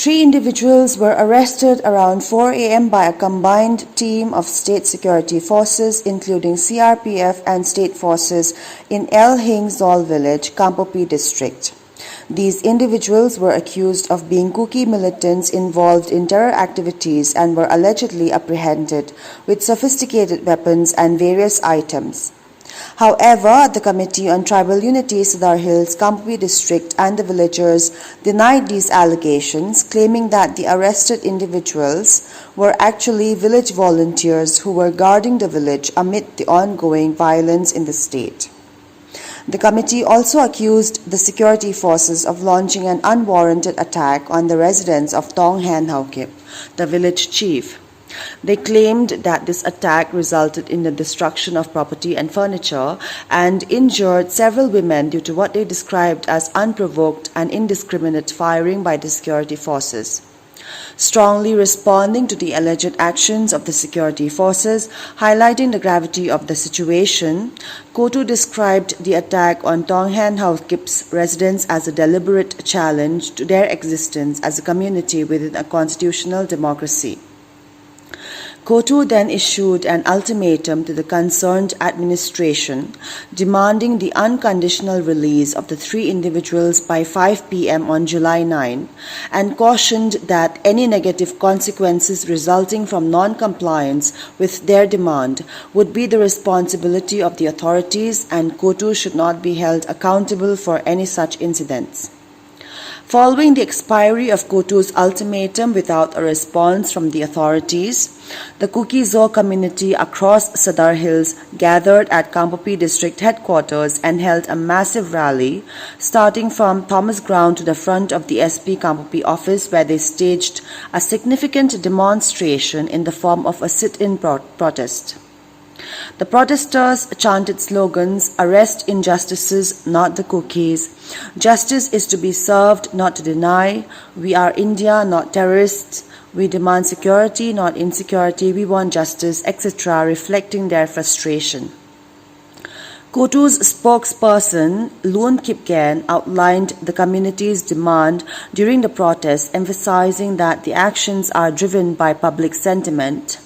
Three individuals were arrested around 4 a.m. by a combined team of state security forces, including CRPF and state forces, in El Hing-Zol village, Kangpokpi district. These individuals were accused of being Kuki militants involved in terror activities and were allegedly apprehended with sophisticated weapons and various items. However, the Committee on Tribal Unity, Sadar Hills, Kangpokpi district and the villagers denied these allegations, claiming that the arrested individuals were actually village volunteers who were guarding the village amid the ongoing violence in the state. The committee also accused the security forces of launching an unwarranted attack on the residence of Tong Han Haukip, the village chief. They claimed that this attack resulted in the destruction of property and furniture and injured several women due to what they described as unprovoked and indiscriminate firing by the security forces. Strongly responding to the alleged actions of the security forces, highlighting the gravity of the situation, Kotu described the attack on Tong Han Haukip's residence as a deliberate challenge to their existence as a community within a constitutional democracy. Kotu then issued an ultimatum to the concerned administration, demanding the unconditional release of the three individuals by 5 p.m. on July 9, and cautioned that any negative consequences resulting from non-compliance with their demand would be the responsibility of the authorities, and Kotu should not be held accountable for any such incidents. Following the expiry of Kotu's ultimatum without a response from the authorities, the Kuki-Zo community across Sadar Hills gathered at Kangpokpi district headquarters and held a massive rally, starting from Thomas Ground to the front of the SP Kangpokpi office, where they staged a significant demonstration in the form of a sit-in protest. The protesters chanted slogans: "Arrest injustices, not the cookies," "Justice is to be served, not to deny," "We are India, not terrorists," "We demand security, not insecurity," "We want justice," etc., reflecting their frustration. Kotu's spokesperson, Loon Kipken, outlined the community's demand during the protest, emphasizing that the actions are driven by public sentiment.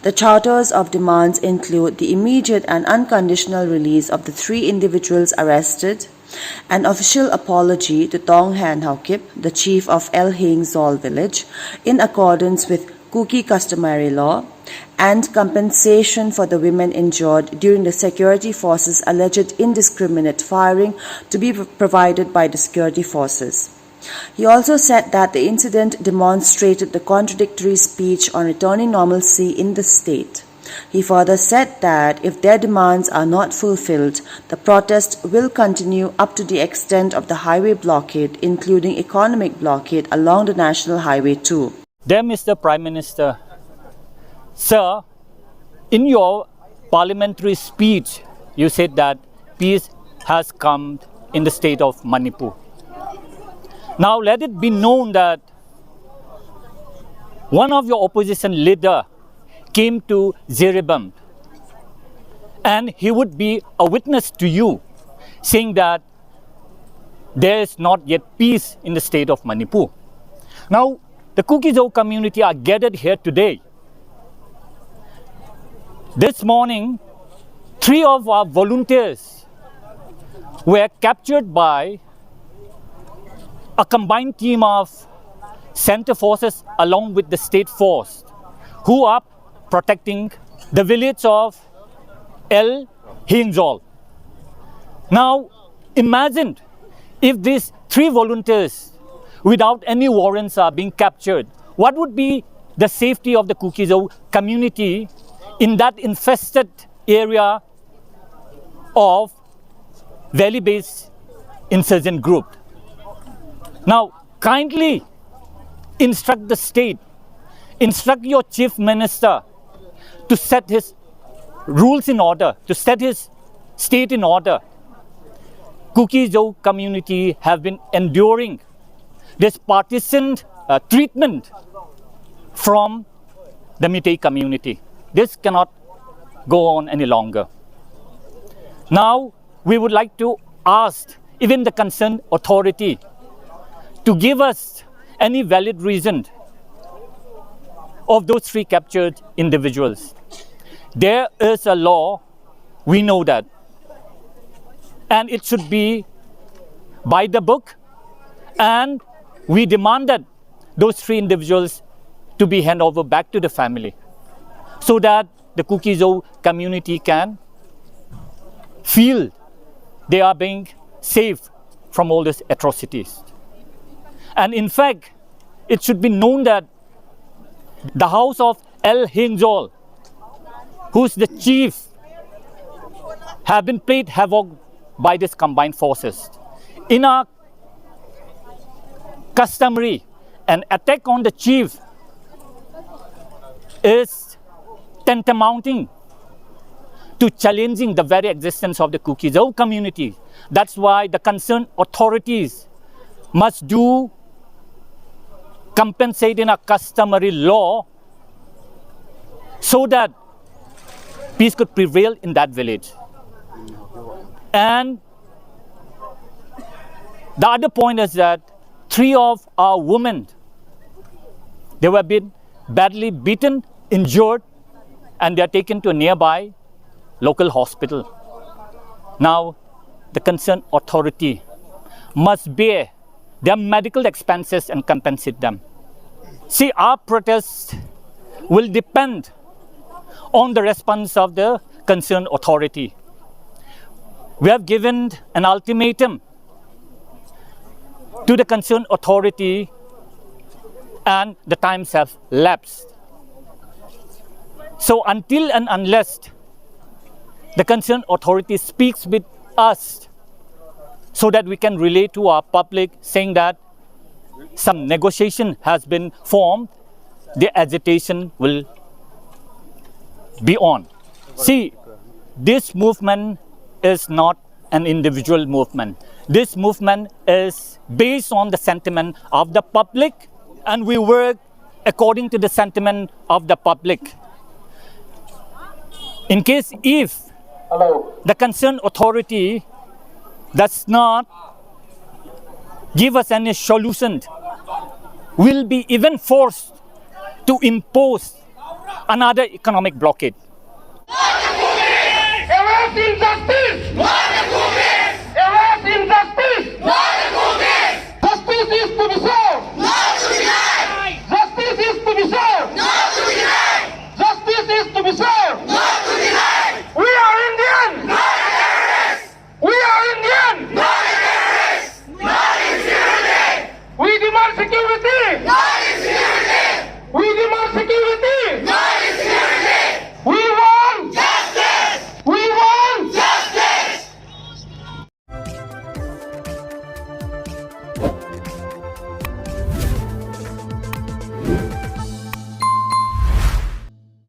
The charters of demands include the immediate and unconditional release of the three individuals arrested, an official apology to Tong Han Haukip, the chief of El Hing-Zol village, in accordance with Kuki customary law, and compensation for the women injured during the security forces' alleged indiscriminate firing to be provided by the security forces. He also said that the incident demonstrated the contradictory speech on returning normalcy in the state. He further said that if their demands are not fulfilled, the protest will continue up to the extent of the highway blockade, including economic blockade along the National Highway 2. Dear Mr. Prime Minister, Sir, in your parliamentary speech, you said that peace has come in the state of Manipur. Now let it be known that one of your opposition leader came to Zerebam and he would be a witness to you, saying that there is not yet peace in the state of Manipur. Now, the Kuki-Zo community are gathered here today. This morning, 3 of our volunteers were captured by a combined team of center forces along with the state force who are protecting the village of El Hingzol. Now, imagine if these 3 volunteers without any warrants are being captured. What would be the safety of the Kuki-Zo community in that infested area of valley-based insurgent group? Now, kindly instruct the state, instruct your chief minister to set his rules in order, to set his state in order. Kuki-Zo community have been enduring this partisan treatment from the Meitei community. This cannot go on any longer. Now, we would like to ask even the concerned authority to give us any valid reason of those 3 captured individuals. There is a law, we know that, and it should be by the book, and we demanded those 3 individuals to be handed over back to the family so that the Kuki-Zo community can feel they are being safe from all these atrocities. And in fact, it should be known that the house of El Hingzol, who's the chief, have been played havoc by these combined forces. In a customary, an attack on the chief is tantamounting to challenging the very existence of the Kuki-Zo community. That's why the concerned authorities must do compensate in a customary law so that peace could prevail in that village. And the other point is that 3 of our women, they were been badly beaten, injured, and they are taken to a nearby local hospital. Now, the concerned authority must bear their medical expenses and compensate them. See, our protest will depend on the response of the concerned authority. We have given an ultimatum to the concerned authority and the times have lapsed. So until and unless the concerned authority speaks with us so that we can relay to our public saying that some negotiation has been formed, the agitation will be on. See, this movement is not an individual movement. This movement is based on the sentiment of the public, and we work according to the sentiment of the public. In case if the concerned authority does not give us any solution, we'll be even forced to impose another economic blockade. Erupts